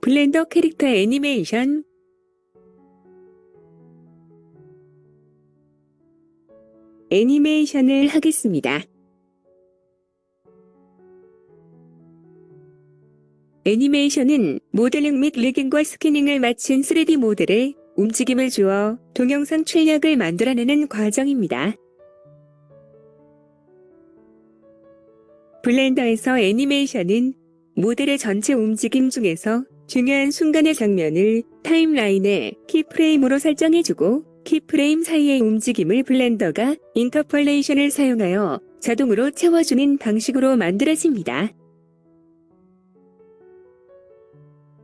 블렌더 캐릭터 애니메이션. 애니메이션을 하겠습니다. 애니메이션은 모델링 및 리깅과 스캐닝을 마친 3D 모델에 움직임을 주어 동영상 출력을 만들어내는 과정입니다. 블렌더에서 애니메이션은 모델의 전체 움직임 중에서 중요한 순간의 장면을 타임라인에 키프레임으로 설정해주고 키프레임 사이의 움직임을 블렌더가 인터폴레이션을 사용하여 자동으로 채워주는 방식으로 만들어집니다.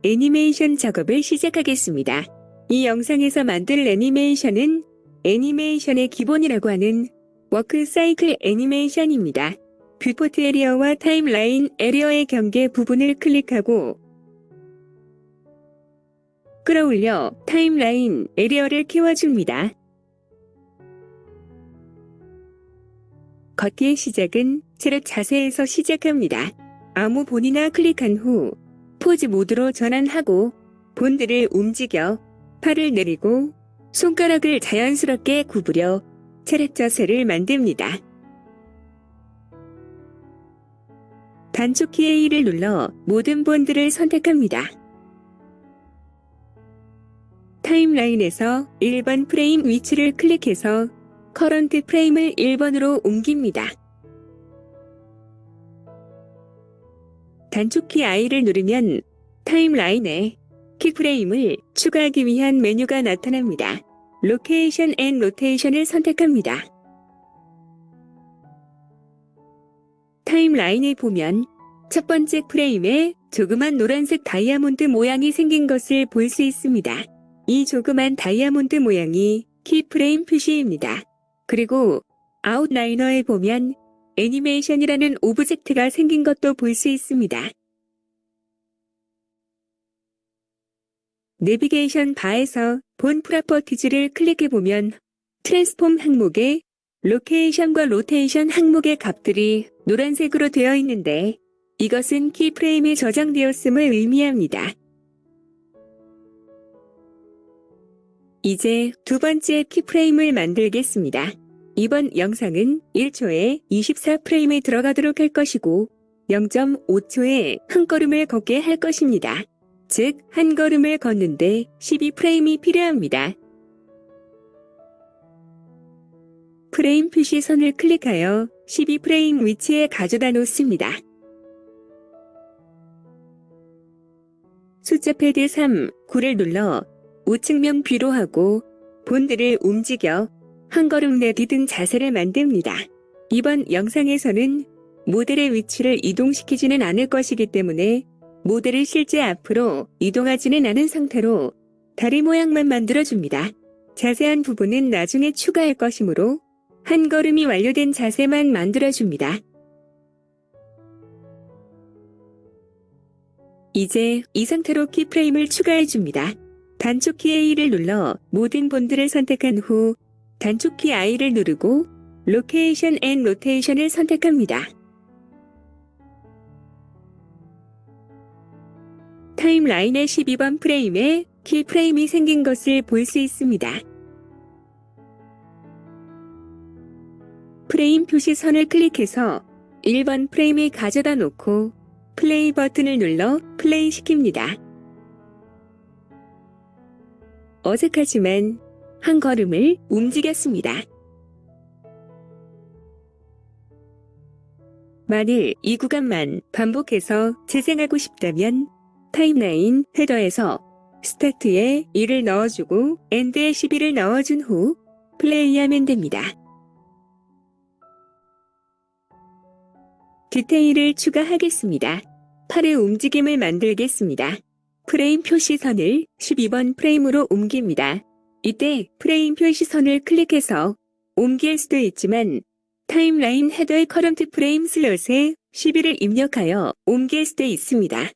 애니메이션 작업을 시작하겠습니다. 이 영상에서 만들 애니메이션은 애니메이션의 기본이라고 하는 워크 사이클 애니메이션입니다. 뷰포트 에리어와 타임라인 에리어의 경계 부분을 클릭하고 끌어올려 타임라인 에리어를 키워줍니다. 걷기의 시작은 체력 자세에서 시작합니다. 아무 본이나 클릭한 후 포즈 모드로 전환하고 본드를 움직여 팔을 내리고 손가락을 자연스럽게 구부려 차렷 자세를 만듭니다. 단축키 A를 눌러 모든 본드를 선택합니다. 타임라인에서 1번 프레임 위치를 클릭해서 커런트 프레임을 1번으로 옮깁니다. 단축키 I를 누르면 타임라인에 키프레임을 추가하기 위한 메뉴가 나타납니다. 로케이션 앤 로테이션을 선택합니다. 타임라인에 보면 첫 번째 프레임에 조그만 노란색 다이아몬드 모양이 생긴 것을 볼 수 있습니다. 이 조그만 다이아몬드 모양이 키프레임 표시입니다. 그리고 아웃라이너에 보면 애니메이션이라는 오브젝트가 생긴 것도 볼 수 있습니다. 내비게이션 바에서 본 프로퍼티즈를 클릭해보면 트랜스폼 항목에 로케이션과 로테이션 항목의 값들이 노란색으로 되어 있는데 이것은 키프레임에 저장되었음을 의미합니다. 이제 두 번째 키프레임을 만들겠습니다. 이번 영상은 1초에 24프레임에 들어가도록 할 것이고 0.5초에 한 걸음을 걷게 할 것입니다. 즉, 한 걸음을 걷는데 12프레임이 필요합니다. 프레임 표시선을 클릭하여 12프레임 위치에 가져다 놓습니다. 숫자 패드 3, 9를 눌러 우측면 뷰로 하고 본드를 움직여 한 걸음 내디딘 자세를 만듭니다. 이번 영상에서는 모델의 위치를 이동시키지는 않을 것이기 때문에 모델을 실제 앞으로 이동하지는 않은 상태로 다리 모양만 만들어줍니다. 자세한 부분은 나중에 추가할 것이므로 한 걸음이 완료된 자세만 만들어줍니다. 이제 이 상태로 키프레임을 추가해줍니다. 단축키 A를 눌러 모든 본드를 선택한 후 단축키 I를 누르고 로케이션 앤 로테이션을 선택합니다. 타임라인의 12번 프레임에 키프레임이 생긴 것을 볼 수 있습니다. 프레임 표시선을 클릭해서 1번 프레임에 가져다 놓고 플레이 버튼을 눌러 플레이 시킵니다. 어색하지만 한 걸음을 움직였습니다. 만일 이 구간만 반복해서 재생하고 싶다면 타임라인 헤더에서 스타트에 1을 넣어주고 엔드에 12를 넣어준 후 플레이하면 됩니다. 디테일을 추가하겠습니다. 팔의 움직임을 만들겠습니다. 프레임 표시선을 12번 프레임으로 옮깁니다. 이때 프레임 표시선을 클릭해서 옮길 수도 있지만 타임라인 헤더의 커런트 프레임 슬롯에 12를 입력하여 옮길 수도 있습니다.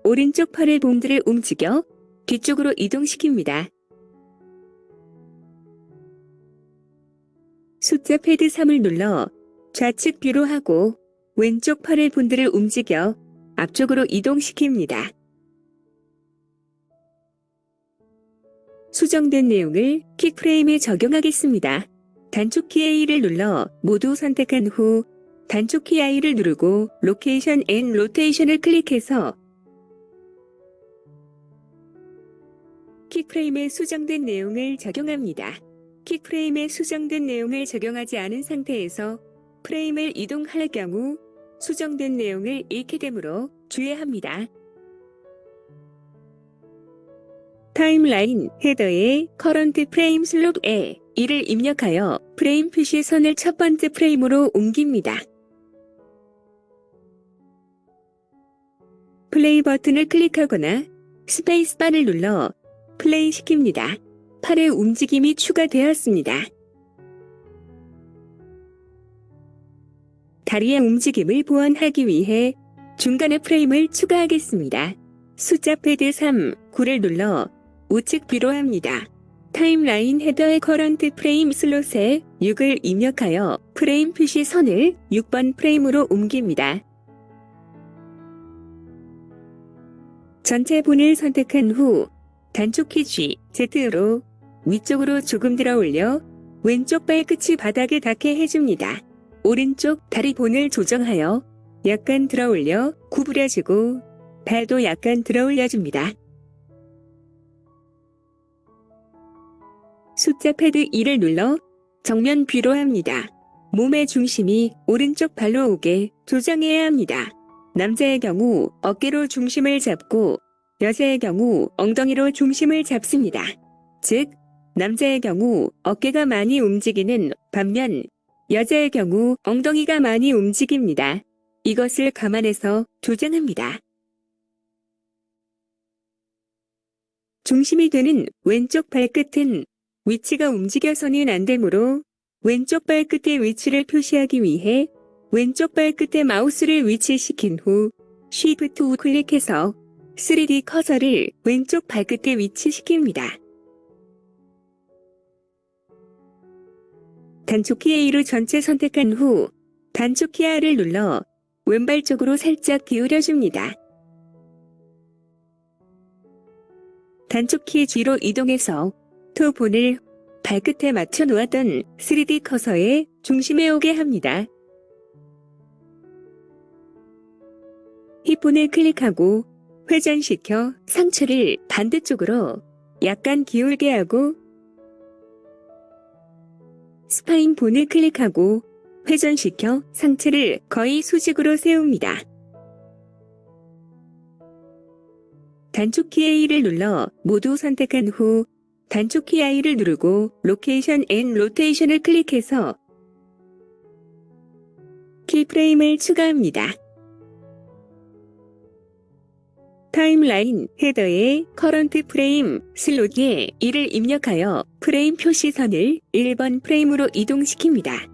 오른쪽 팔의 봉들을 움직여 뒤쪽으로 이동시킵니다. 숫자 패드 3을 눌러 좌측 뷰로 하고 왼쪽 팔의 본드를 움직여 앞쪽으로 이동시킵니다. 수정된 내용을 킥프레임에 적용하겠습니다. 단축키 A를 눌러 모두 선택한 후 단축키 I를 누르고 로케이션 앤 로테이션을 클릭해서 킥프레임에 수정된 내용을 적용합니다. 킥프레임에 수정된 내용을 적용하지 않은 상태에서 프레임을 이동할 경우 수정된 내용을 잃게 되므로 주의합니다. 타임라인 헤더에 커런트 프레임 슬롯에 이를 입력하여 프레임 표시 선을 첫 번째 프레임으로 옮깁니다. 플레이 버튼을 클릭하거나 스페이스바를 눌러 플레이 시킵니다. 팔의 움직임이 추가되었습니다. 다리의 움직임을 보완하기 위해 중간에 프레임을 추가하겠습니다. 숫자 패드 3, 9를 눌러 우측 뒤로 합니다. 타임라인 헤더의 커런트 프레임 슬롯에 6을 입력하여 프레임 표시 선을 6번 프레임으로 옮깁니다. 전체 본을 선택한 후 단축키 G, Z로 위쪽으로 조금 들어 올려 왼쪽 발끝이 바닥에 닿게 해줍니다. 오른쪽 다리 본을 조정하여 약간 들어 올려 구부려주고 발도 약간 들어 올려줍니다. 숫자 패드 2를 눌러 정면 뷰로 합니다. 몸의 중심이 오른쪽 발로 오게 조정해야 합니다. 남자의 경우 어깨로 중심을 잡고 여자의 경우 엉덩이로 중심을 잡습니다. 즉, 남자의 경우 어깨가 많이 움직이는 반면 여자의 경우 엉덩이가 많이 움직입니다. 이것을 감안해서 조정합니다. 중심이 되는 왼쪽 발끝은 위치가 움직여서는 안 되므로 왼쪽 발끝의 위치를 표시하기 위해 왼쪽 발끝에 마우스를 위치시킨 후 Shift 우 클릭해서 3D 커서를 왼쪽 발끝에 위치시킵니다. 단축키 A로 전체 선택한 후 단축키 R을 눌러 왼발 쪽으로 살짝 기울여줍니다. 단축키 G로 이동해서 투본을 발끝에 맞춰 놓았던 3D 커서의 중심에 오게 합니다. 힙본을 클릭하고 회전시켜 상체를 반대쪽으로 약간 기울게 하고 스파인 본을 클릭하고 회전시켜 상체를 거의 수직으로 세웁니다. 단축키 A를 눌러 모두 선택한 후 단축키 I를 누르고 로케이션 앤 로테이션을 클릭해서 키프레임을 추가합니다. 타임라인 헤더에 커런트 프레임 슬롯에 1을 입력하여 프레임 표시선을 1번 프레임으로 이동시킵니다.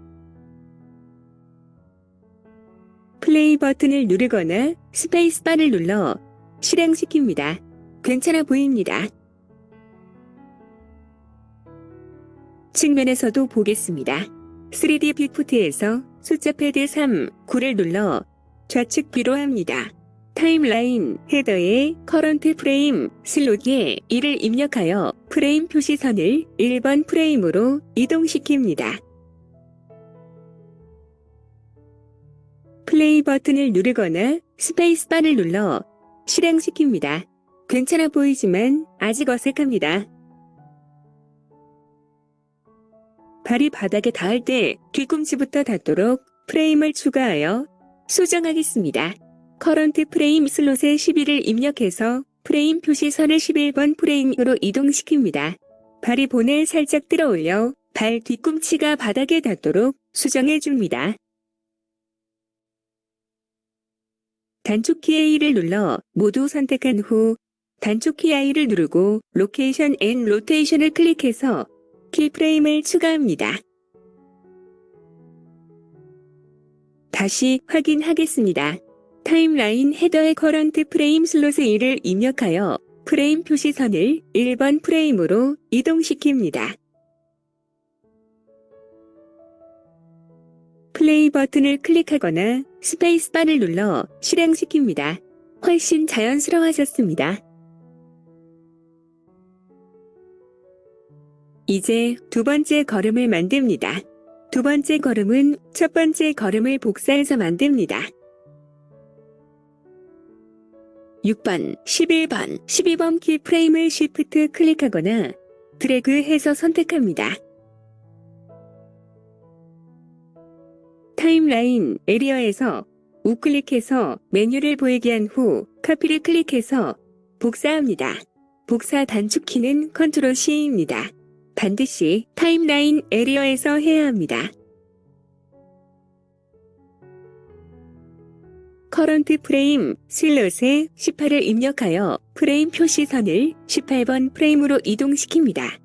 플레이 버튼을 누르거나 스페이스바를 눌러 실행시킵니다. 괜찮아 보입니다. 측면에서도 보겠습니다. 3D 뷰포트에서 숫자 패드 3, 9를 눌러 좌측 뒤로 합니다. 타임라인 헤더에 커런트 프레임 슬롯에 1을 입력하여 프레임 표시선을 1번 프레임으로 이동시킵니다. 플레이 버튼을 누르거나 스페이스바를 눌러 실행시킵니다. 괜찮아 보이지만 아직 어색합니다. 발이 바닥에 닿을 때 뒤꿈치부터 닿도록 프레임을 추가하여 수정하겠습니다. 커런트 프레임 슬롯에 11을 입력해서 프레임 표시선을 11번 프레임으로 이동시킵니다. 발이 본을 살짝 들어 올려 발 뒤꿈치가 바닥에 닿도록 수정해줍니다. 단축키 A를 눌러 모두 선택한 후 단축키 I를 누르고 로케이션 앤 로테이션을 클릭해서 키프레임을 추가합니다. 다시 확인하겠습니다. 타임라인 헤더의 커런트 프레임 슬롯에 1을 입력하여 프레임 표시선을 1번 프레임으로 이동시킵니다. 플레이 버튼을 클릭하거나 스페이스바를 눌러 실행시킵니다. 훨씬 자연스러워졌습니다. 이제 두 번째 걸음을 만듭니다. 두 번째 걸음은 첫 번째 걸음을 복사해서 만듭니다. 6번, 11번, 12번 키프레임을 Shift 클릭하거나 드래그해서 선택합니다. 타임라인 에리어에서 우클릭해서 메뉴를 보이게 한 후 카피를 클릭해서 복사합니다. 복사 단축키는 컨트롤 C입니다. 반드시 타임라인 에리어에서 해야 합니다. 커런트 프레임 슬롯에 18을 입력하여 프레임 표시선을 18번 프레임으로 이동시킵니다.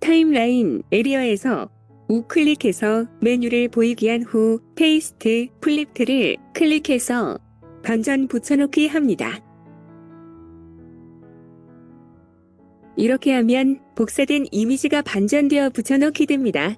타임라인 에리어에서 우클릭해서 메뉴를 보이게 한 후 페이스트 플립트를 클릭해서 반전 붙여넣기 합니다. 이렇게 하면 복사된 이미지가 반전되어 붙여넣기 됩니다.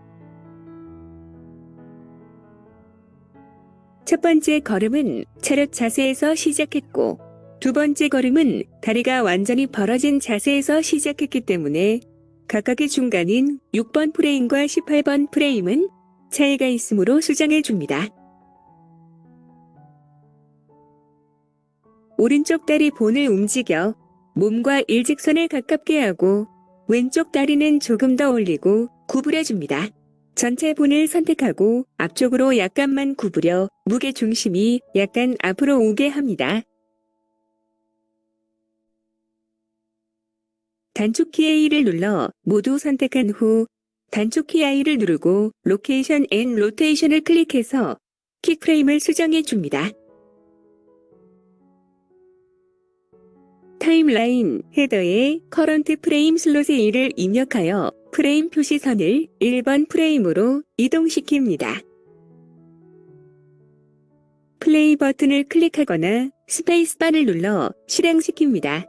첫 번째 걸음은 차렷 자세에서 시작했고 두 번째 걸음은 다리가 완전히 벌어진 자세에서 시작했기 때문에 각각의 중간인 6번 프레임과 18번 프레임은 차이가 있으므로 수정해 줍니다. 오른쪽 다리 본을 움직여 몸과 일직선을 가깝게 하고 왼쪽 다리는 조금 더 올리고 구부려 줍니다. 전체 본을 선택하고 앞쪽으로 약간만 구부려 무게 중심이 약간 앞으로 오게 합니다. 단축키 A를 눌러 모두 선택한 후 단축키 I를 누르고 로케이션 앤 로테이션을 클릭해서 키프레임을 수정해 줍니다. 타임라인 헤더에 커런트 프레임 슬롯의 1을 입력하여 프레임 표시선을 1번 프레임으로 이동시킵니다. 플레이 버튼을 클릭하거나 스페이스바를 눌러 실행시킵니다.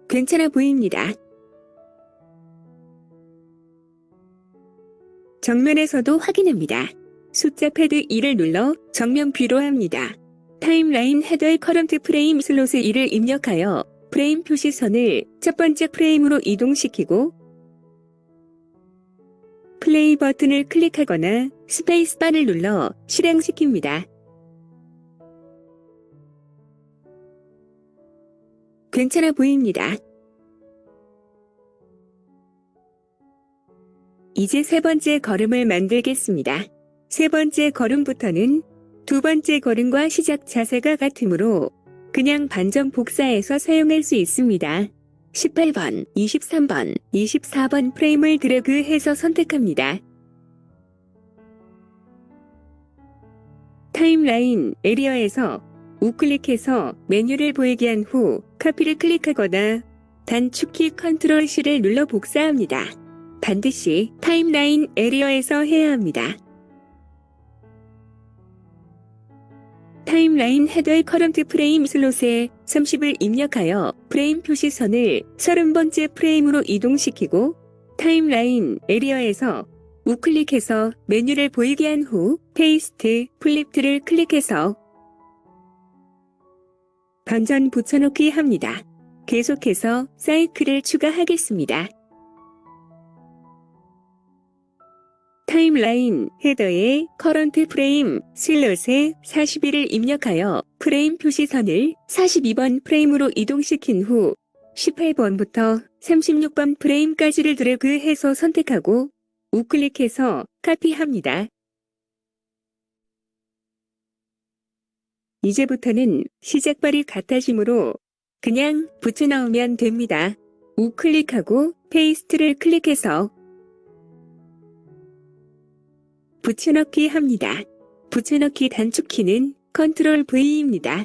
괜찮아 보입니다. 정면에서도 확인합니다. 숫자 패드 2를 눌러 정면 뷰로 합니다. 타임라인 헤더의 커런트 프레임 슬롯의 1을 입력하여 프레임 표시선을 첫 번째 프레임으로 이동시키고 플레이 버튼을 클릭하거나 스페이스바를 눌러 실행시킵니다. 괜찮아 보입니다. 이제 세 번째 걸음을 만들겠습니다. 세 번째 걸음부터는 두 번째 걸음과 시작 자세가 같으므로 그냥 반전 복사해서 사용할 수 있습니다. 18번, 23번, 24번 프레임을 드래그해서 선택합니다. 타임라인 에리어에서 우클릭해서 메뉴를 보이게 한 후 카피를 클릭하거나 단축키 컨트롤 C를 눌러 복사합니다. 반드시 타임라인 에리어에서 해야 합니다. 타임라인 헤더의 커런트 프레임 슬롯에 30을 입력하여 프레임 표시선을 30번째 프레임으로 이동시키고 타임라인 에리어에서 우클릭해서 메뉴를 보이게 한 후 페이스트 플립트를 클릭해서 반전 붙여넣기 합니다. 계속해서 사이클을 추가하겠습니다. 타임라인 헤더에 커런트 프레임 슬롯에 41을 입력하여 프레임 표시선을 42번 프레임으로 이동시킨 후 18번부터 36번 프레임까지를 드래그해서 선택하고 우클릭해서 카피합니다. 이제부터는 시작발이 같아지므로 그냥 붙여넣으면 됩니다. 우클릭하고 페이스트를 클릭해서 붙여넣기 합니다. 붙여넣기 단축키는 컨트롤 V입니다.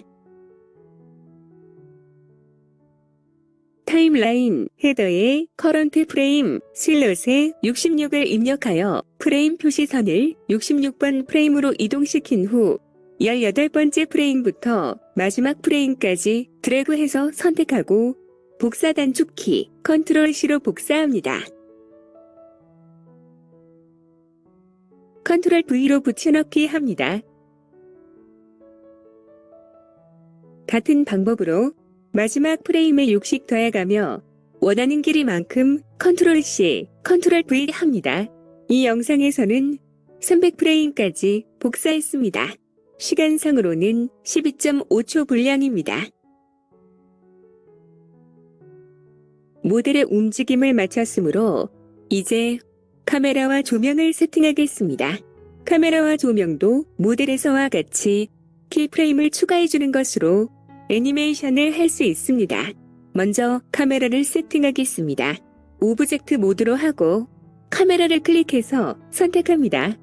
타임라인 헤더에 커런트 프레임 슬롯에 66을 입력하여 프레임 표시선을 66번 프레임으로 이동시킨 후 18번째 프레임부터 마지막 프레임까지 드래그해서 선택하고 복사 단축키 컨트롤 C로 복사합니다. 컨트롤 V로 붙여넣기 합니다. 같은 방법으로 마지막 프레임에 60 더해가며 원하는 길이만큼 컨트롤 C, 컨트롤 V 합니다. 이 영상에서는 300프레임까지 복사했습니다. 시간상으로는 12.5초 분량입니다. 모델의 움직임을 마쳤으므로 이제 카메라와 조명을 세팅하겠습니다. 카메라와 조명도 모델에서와 같이 키프레임을 추가해주는 것으로 애니메이션을 할 수 있습니다. 먼저 카메라를 세팅하겠습니다. 오브젝트 모드로 하고 카메라를 클릭해서 선택합니다.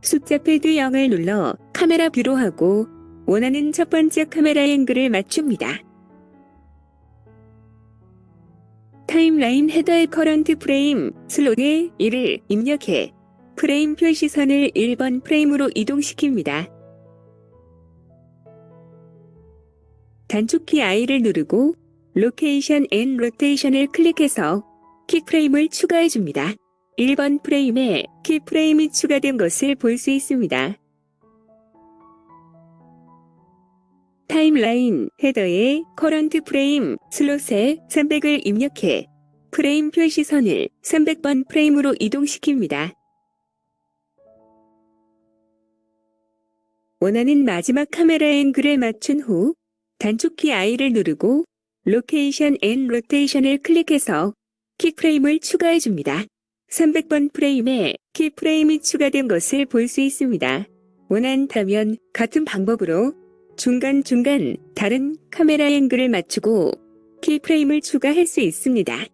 숫자 패드 0을 눌러 카메라 뷰로 하고 원하는 첫 번째 카메라 앵글을 맞춥니다. 타임라인 헤더의 커런트 프레임 슬롯에 1을 입력해 프레임 표시선을 1번 프레임으로 이동시킵니다. 단축키 I를 누르고 로케이션 앤 로테이션을 클릭해서 키프레임을 추가해줍니다. 1번 프레임에 키프레임이 추가된 것을 볼 수 있습니다. 타임라인 헤더에 커런트 프레임 슬롯에 300을 입력해 프레임 표시선을 300번 프레임으로 이동시킵니다. 원하는 마지막 카메라 앵글에 맞춘 후 단축키 I를 누르고 로케이션 앤 로테이션을 클릭해서 키프레임을 추가해줍니다. 300번 프레임에 키프레임이 추가된 것을 볼 수 있습니다. 원한다면 같은 방법으로 중간중간 다른 카메라 앵글을 맞추고 키프레임을 추가할 수 있습니다.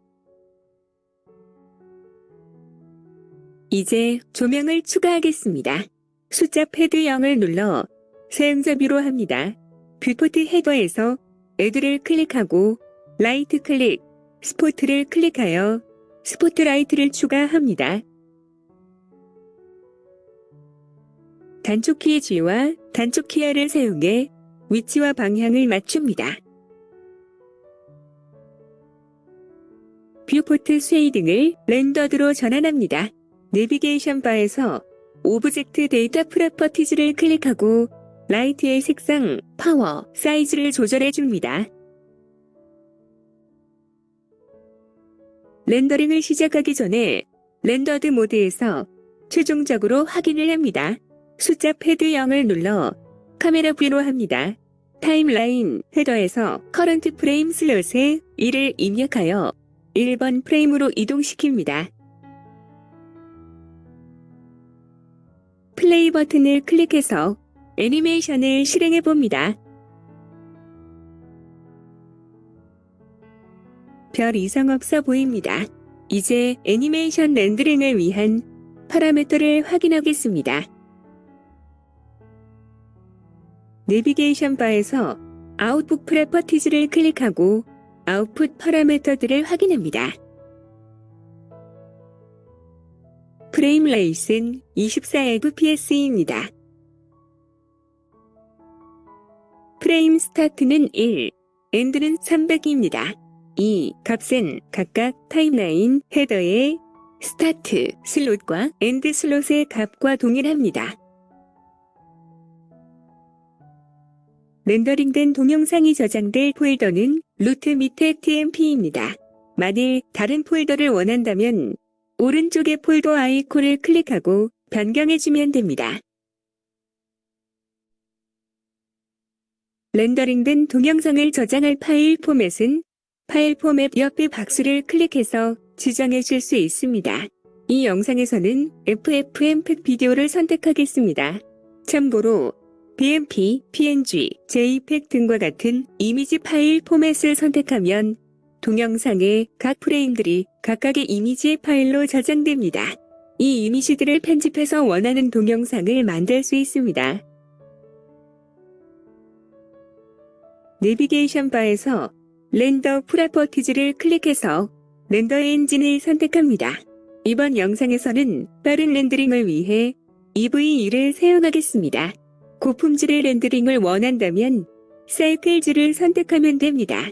이제 조명을 추가하겠습니다. 숫자 패드 0을 눌러 사용자 뷰로 합니다. 뷰포트 헤더에서 애드를 클릭하고 라이트 클릭, 스포트를 클릭하여 스포트라이트를 추가합니다. 단축키 G와 단축키 R을 사용해 위치와 방향을 맞춥니다. 뷰포트 쉐이딩을 렌더드로 전환합니다. 내비게이션 바에서 오브젝트 데이터 프로퍼티즈를 클릭하고 라이트의 색상, 파워, 사이즈를 조절해 줍니다. 렌더링을 시작하기 전에 렌더드 모드에서 최종적으로 확인을 합니다. 숫자 패드 0을 눌러 카메라 뷰로 합니다. 타임라인 헤더에서 커런트 프레임 슬롯에 1을 입력하여 1번 프레임으로 이동시킵니다. 플레이 버튼을 클릭해서 애니메이션을 실행해 봅니다. 별 이상 없어 보입니다. 이제 애니메이션 렌더링을 위한 파라미터를 확인하겠습니다. 내비게이션 바에서 아웃풋 프로퍼티즈를 클릭하고 아웃풋 파라미터들을 확인합니다. 프레임 레이스는 24fps입니다. 프레임 스타트는 1, 엔드는 300입니다. 이 값은 각각 타임라인 헤더의 스타트 슬롯과 엔드 슬롯의 값과 동일합니다. 렌더링된 동영상이 저장될 폴더는 루트 밑에 TMP입니다. 만일 다른 폴더를 원한다면 오른쪽의 폴더 아이콘을 클릭하고 변경해주면 됩니다. 렌더링된 동영상을 저장할 파일 포맷은 파일 포맷 옆에 박스를 클릭해서 지정해 줄 수 있습니다. 이 영상에서는 FFmpeg 비디오를 선택하겠습니다. 참고로 BMP, PNG, JPEG 등과 같은 이미지 파일 포맷을 선택하면 동영상의 각 프레임들이 각각의 이미지 파일로 저장됩니다. 이 이미지들을 편집해서 원하는 동영상을 만들 수 있습니다. 내비게이션 바에서 렌더 프로퍼티즈를 클릭해서 렌더 엔진을 선택합니다. 이번 영상에서는 빠른 렌더링을 위해 EV1을 사용하겠습니다. 고품질의 렌더링을 원한다면 사이클즈를 선택하면 됩니다.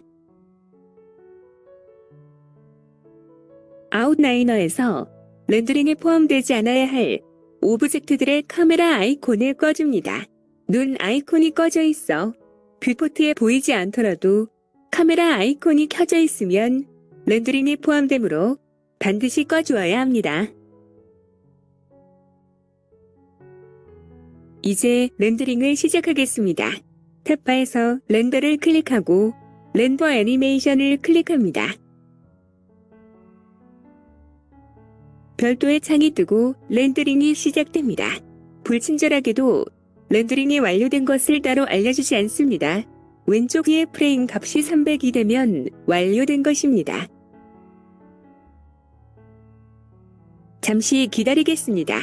아웃라이너에서 렌더링에 포함되지 않아야 할 오브젝트들의 카메라 아이콘을 꺼줍니다. 눈 아이콘이 꺼져 있어 뷰포트에 보이지 않더라도 카메라 아이콘이 켜져 있으면 렌더링이 포함되므로 반드시 꺼주어야 합니다. 이제 렌더링을 시작하겠습니다. 탭바에서 렌더를 클릭하고 렌더 애니메이션을 클릭합니다. 별도의 창이 뜨고 렌더링이 시작됩니다. 불친절하게도 렌더링이 완료된 것을 따로 알려주지 않습니다. 왼쪽 위에 프레임 값이 300이 되면 완료된 것입니다. 잠시 기다리겠습니다.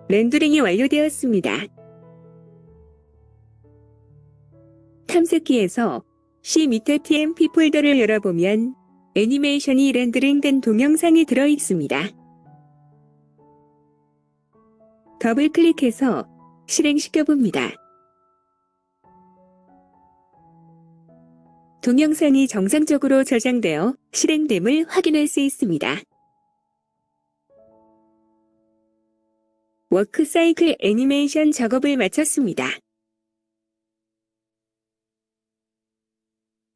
렌더링이 완료되었습니다. 탐색기에서 C 밑에 TMP 폴더를 열어보면 애니메이션이 렌더링된 동영상이 들어있습니다. 더블 클릭해서 실행시켜봅니다. 동영상이 정상적으로 저장되어 실행됨을 확인할 수 있습니다. 워크사이클 애니메이션 작업을 마쳤습니다.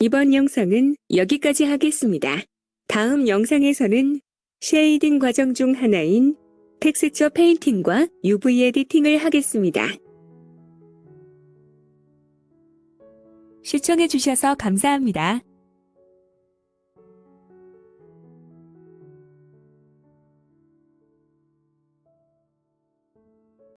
이번 영상은 여기까지 하겠습니다. 다음 영상에서는 쉐이딩 과정 중 하나인 텍스처 페인팅과 UV 에디팅을 하겠습니다. 시청해주셔서 감사합니다.